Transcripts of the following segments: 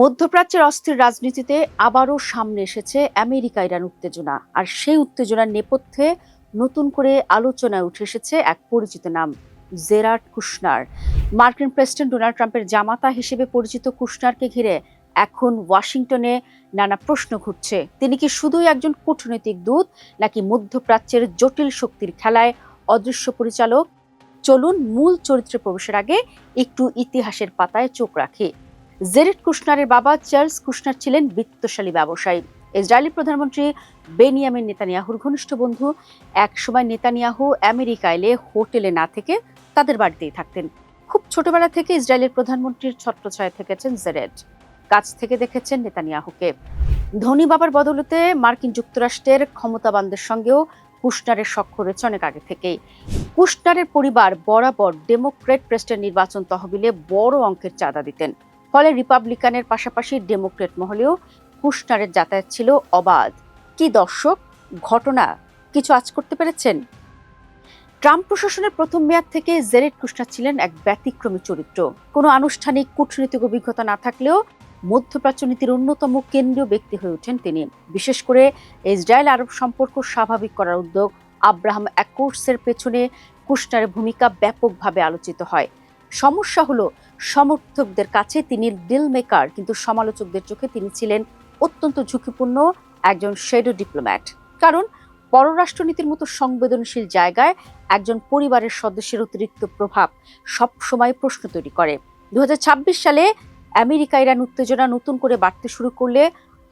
মধ্যপ্রাচ্যের অস্থির রাজনীতিতে আবারও সামনে এসেছে আমেরিকা ইরান উত্তেজনা। আর সেই উত্তেজনার নেপথ্যে নতুন করে আলোচনায় উঠে এসেছে এক পরিচিত নাম, জেরার্ড কুশনার। মার্কিন প্রেসিডেন্ট ডোনাল্ড ট্রাম্পের জামাতা হিসেবে পরিচিত কুশনারকে ঘিরে এখন ওয়াশিংটনে নানা প্রশ্ন ঘুরছে। তিনি কি শুধুই একজন কূটনৈতিক দূত, নাকি মধ্যপ্রাচ্যের জটিল শক্তির খেলায় অদৃশ্য পরিচালক? চলুন মূল চরিত্রে প্রবেশের আগে একটু ইতিহাসের পাতায় চোখ রাখি। জেরেড কুশনারের বাবা চার্লস কুশনার ছিলেন বিত্তশালী ব্যবসায়ী, ইসরায়েলি প্রধানমন্ত্রী বেনিয়ামিন নেতানিয়াহুর ঘনিষ্ঠ বন্ধু। একসময় নেতানিয়াহু আমেরিকা এলে হোটেলে না থেকে তাদের বাড়িতেই থাকতেন। খুব ছোটবেলা থেকে ইসরায়েলের প্রধানমন্ত্রীর ছত্রছায়ায় থেকেছেন জেরেড। কাছ থেকে দেখেছেন নেতানিয়াহুকে। ধনী বাবার বদৌলতে মার্কিন যুক্তরাষ্ট্রের ক্ষমতাবানদের সঙ্গেও কুশনারের সখ্য রয়েছে অনেক আগে থেকেই। কুশনারের পরিবার বরাবর ডেমোক্রেট প্রেসিডেন্ট নির্বাচন তহবিলে বড় অঙ্কের চাঁদা দিতেন। ফলে রিপাবলিকানের পাশাপাশি ডেমোক্রেট মহলেও কুশনারের যাতায়াত ছিল অবাধ। কি দর্শক, ঘটনা কিছু আঁচ করতে পেরেছেন? ট্রাম্প প্রশাসনের প্রথম মেয়াদ থেকে জেরেড কুশনার ছিলেন এক ব্যতিক্রমী চরিত্র। কোনো আনুষ্ঠানিক কূটনৈতিক অভিজ্ঞতা না থাকলেও মধ্যপ্রাচ্য নীতির অন্যতম কেন্দ্রীয় ব্যক্তি হয়ে ওঠেন তিনি। বিশেষ করে ইসরায়েল আরব সম্পর্ক স্বাভাবিক করার উদ্যোগ আব্রাহাম অ্যাকর্ডসের পেছনে কুশনারের ভূমিকা ব্যাপকভাবে আলোচিত হয়। সমস্যা হলো, সমর্থকদের কাছে তিনি ডিল মেকার, কিন্তু সমালোচকদের চোখে তিনি ছিলেন অত্যন্ত ঝুঁকিপূর্ণ একজন শ্যাডো ডিপ্লোম্যাট। কারণ পররাষ্ট্রনীতির মতো সংবেদনশীল জায়গায় একজন পরিবারের সদস্যের অতিরিক্ত প্রভাব সবসময় প্রশ্ন তৈরি করে। 2026 সালে আমেরিকা ইরান উত্তেজনা নতুন করে বাড়তে শুরু করলে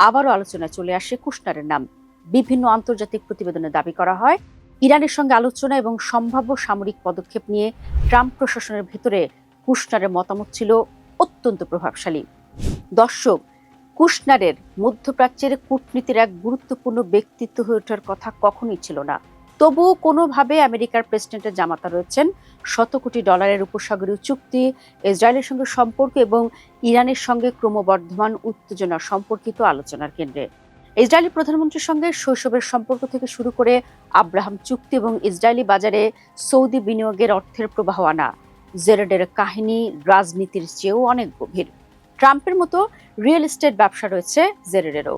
আবারও আলোচনায় চলে আসে কুশনারের নাম। বিভিন্ন আন্তর্জাতিক প্রতিবেদনে দাবি করা হয়, ইরানের সঙ্গে আলোচনা এবং সম্ভাব্য সামরিক পদক্ষেপ নিয়ে ট্রাম্প প্রশাসনের ভেতরে কুশনারের মতামত ছিল অত্যন্ত প্রভাবশালী। দর্শক, কুশনারের মধ্যপ্রাচ্যের কূটনীতির এক গুরুত্বপূর্ণ ব্যক্তিত্ব হয়ে ওঠার কথা কখনোই ছিল না। তবুও কোনোভাবে আমেরিকার প্রেসিডেন্টের জামাতা রয়েছেন শত কোটি ডলারের উপসাগরীয় চুক্তি, ইসরায়েলের সঙ্গে সম্পর্ক এবং ইরানের সঙ্গে ক্রমবর্ধমান উত্তেজনা সম্পর্কিত আলোচনার কেন্দ্রে। ইসরায়েলি প্রধানমন্ত্রীর সঙ্গে শৈশবের সম্পর্ক থেকে শুরু করে আব্রাহাম চুক্তি এবং ইসরায়েলি বাজারে সৌদি বিনিয়োগের অর্থের প্রবাহ আনা, জেরেডের কাহিনী রাজনীতির চেয়েও অনেক গভীর। ট্রাম্পের মতো রিয়েল এস্টেট ব্যবসা রয়েছে জেরেডেরও।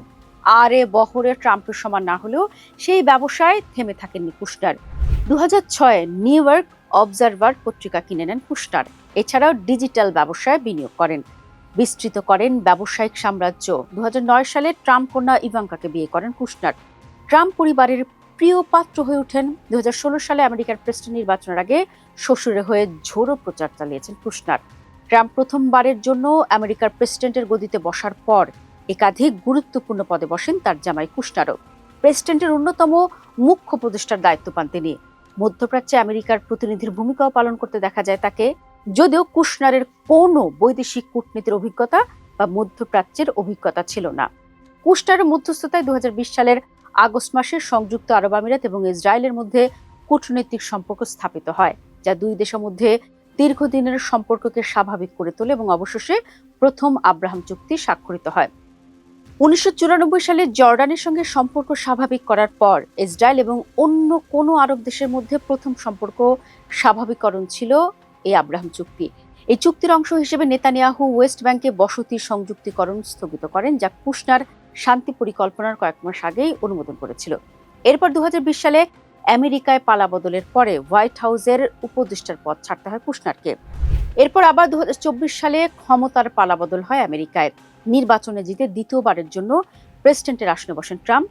আরে বহরে ট্রাম্পের সমান না হলেও সেই ব্যবসায় থেমে থাকেননি কুশনার। 2006 নিউ ইয়র্ক অবজারভার পত্রিকা কিনে নেন কুশনার। এছাড়াও ডিজিটাল ব্যবসায় বিনিয়োগ করেন, বিস্তৃত করেন ব্যবসায়িক সাম্রাজ্য। 2009 সালে ট্রাম্প কন্যা ইভাঙ্কাকে বিয়ে করেন কুশনার। ট্রাম্প পরিবারের প্রিয় পাত্র হয়ে ওঠেন। 2016 সালে আমেরিকার প্রেসিডেন্ট নির্বাচনের আগে শ্বশুরের হয়ে ঝোড়ো প্রচার চালিয়েছেন কুশনার। ট্রাম্প প্রথমবারের জন্য আমেরিকার প্রেসিডেন্টের গদিতে বসার পর একাধিক গুরুত্বপূর্ণ পদে বসেন তার জামাই কুশনারও। প্রেসিডেন্টের অন্যতম মুখ্য উপদেষ্টার দায়িত্ব পান তিনি। মধ্যপ্রাচ্যে আমেরিকার প্রতিনিধির ভূমিকাও পালন করতে দেখা যায় তাকে, যদিও কুশনারের কোনো বৈদেশিক কূটনীতির অভিজ্ঞতা বা মধ্যপ্রাচ্যের অভিজ্ঞতা ছিল না। কুশনারের মধ্যস্থতায় 2020 সালের আগস্ট মাসে সংযুক্ত আরব আমিরাত এবং ইসরায়েলের মধ্যে কূটনৈতিক সম্পর্ক স্থাপিত হয়, যা দুই দেশের মধ্যে দীর্ঘদিনের সম্পর্ককে স্বাভাবিক করে তোলে এবং অবশেষে প্রথম আব্রাহাম চুক্তি স্বাক্ষরিত হয়। 1994 সালে জর্ডানের সঙ্গে সম্পর্ক স্বাভাবিক করার পর ইসরায়েল এবং অন্য কোনো আরব দেশের মধ্যে প্রথম সম্পর্ক স্বাভাবিককরণ ছিল এই আব্রাহাম চুক্তি। এই চুক্তির অংশ হিসেবে নেতানিয়াহু ওয়েস্ট ব্যাংকে বসতি সংযুক্তিকরণ স্থগিত করেন, যা কুশনার শান্তি পরিকল্পনার কয়েক মাস আগেই অনুমোদন করেছিল। এরপর 2020 সালে আমেরিকায় পালাবদলের পরে হোয়াইট হাউসের উপদেষ্টার পদ ছাড়তে হয় কুশনারকে। এরপর আবার 2024 সালে ক্ষমতার পালাবদল হয় আমেরিকায়। নির্বাচনে জিতে দ্বিতীয়বারের জন্য প্রেসিডেন্টের আসনে বসেন ট্রাম্প।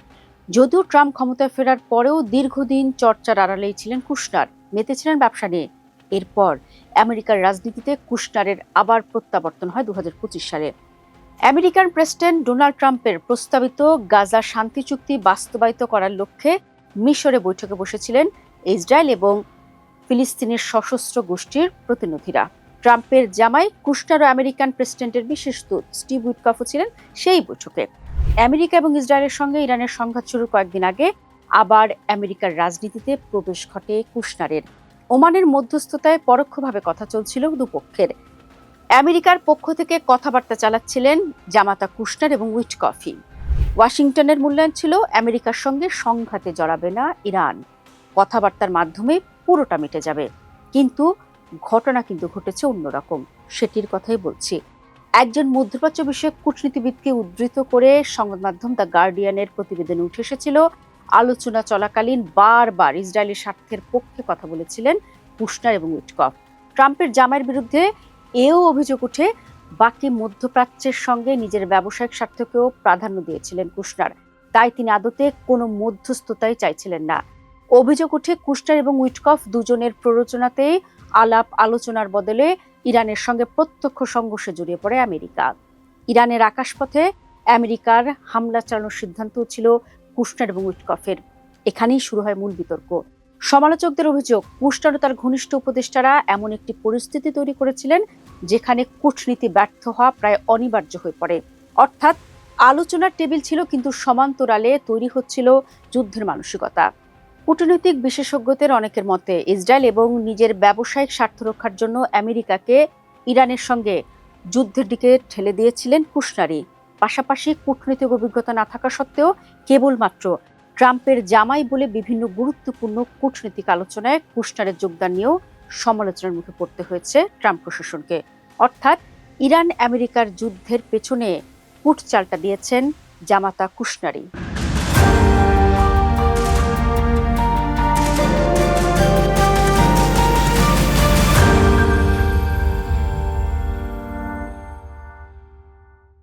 যদিও ট্রাম্প ক্ষমতায় ফেরার পরেও দীর্ঘদিন চর্চার আড়ালেই ছিলেন কুশনার, মেতেছিলেন ব্যবসা নিয়ে। এরপর আমেরিকার রাজনীতিতে কুশনারের আবার প্রত্যাবর্তন হয় 2025 সালে। আমেরিকান প্রেসিডেন্ট ডোনাল্ড ট্রাম্পের প্রস্তাবিত গাজা শান্তি চুক্তি বাস্তবায়িত করার লক্ষ্যে মিশরে বৈঠকে বসেছিলেন ইসরায়েল এবং ফিলিস্তিনের সশস্ত্র গোষ্ঠীর প্রতিনিধিরা। ট্রাম্পের জামাই কুশনার ও আমেরিকান প্রেসিডেন্টের বিশেষ দূত স্টিভ উইটকফও ছিলেন সেই বৈঠকে। আমেরিকা এবং ইসরায়েলের সঙ্গে ইরানের সংঘাত শুরুর কয়েকদিন আগে আবার আমেরিকার রাজনীতিতে প্রবেশ ঘটে কুশনারের। ওমানের মধ্যস্থতায় পরোক্ষভাবে কথা চলছিল দুপক্ষের। আমেরিকার পক্ষ থেকে কথাবার্তা চালাচ্ছিলেন জামাতা কুশনার এবং উইটকফি। ওয়াশিংটনের মূল্যায়ন ছিল আমেরিকার সঙ্গে সংঘাতে জড়াবে না ইরান, কথাবার্তার মাধ্যমে পুরোটা মিটে যাবে। কিন্তু ঘটনা ঘটেছে অন্যরকম, সেটির কথাই বলছি। একজন মধ্যপ্রাচ্য বিষয়ক কূটনীতিবিদকে উদ্ধৃত করে সংবাদ মাধ্যম দ্য গার্ডিয়ানের প্রতিবেদনে উঠে এসেছিল, আলোচনা চলাকালীন বারবার ইসরায়েলের স্বার্থের পক্ষে কথা বলেছিলেন কুশনার এবং উইটকফ। ট্রাম্পের জামাইয়ের বিরুদ্ধে এও অভিযোগ উঠে বাকি মধ্যপ্রাচ্যের সঙ্গে নিজের ব্যবসায়িক স্বার্থকেও প্রাধান্য দিয়েছিলেন কুশনার। তাই তিনি আদতে কোনো মধ্যস্থতাই চাইছিলেন না। অভিযোগ উঠে কুশনার এবং উইটকফ দুজনের প্ররোচনাতেই আলাপ আলোচনার বদলে ইরানের সঙ্গে প্রত্যক্ষ সংঘর্ষে জড়িয়ে পড়ে আমেরিকা। ইরানের আকাশপথে আমেরিকার হামলা চালানোর সিদ্ধান্ত ছিল কুশনার এবং উইটকফের। এখানেই শুরু হয় মূল বিতর্ক। সমালোচকদের অভিযোগ, কুশনার ও তার ঘনিষ্ঠ উপদেষ্টারা এমন একটি পরিস্থিতি তৈরি করেছিলেন যেখানে কূটনীতি ব্যর্থ হওয়া প্রায় অনিবার্য হয়ে পড়ে। অর্থাৎ আলোচনার টেবিল ছিল, কিন্তু সমান্তরালে তৈরি হচ্ছিল যুদ্ধের মানসিকতা। কূটনৈতিক বিশেষজ্ঞদের অনেকের মতে ইসরায়েল এবং নিজের ব্যবসায়িক স্বার্থ রক্ষার জন্য আমেরিকাকে ইরানের সঙ্গে যুদ্ধের দিকে ঠেলে দিয়েছিলেন কুশনারি। পাশাপাশি কূটনৈতিক অভিজ্ঞতা না থাকা সত্ত্বেও কেবলমাত্র ট্রাম্পের জামাই বলে বিভিন্ন গুরুত্বপূর্ণ কূটনৈতিক আলোচনায় কুশনারের যোগদান নিয়েও সমালোচনার মুখে পড়তে হয়েছে ট্রাম্প প্রশাসনকে। অর্থাৎ ইরান আমেরিকার যুদ্ধের পেছনে কূটচালটা দিয়েছেন জামাতা কুশনারি।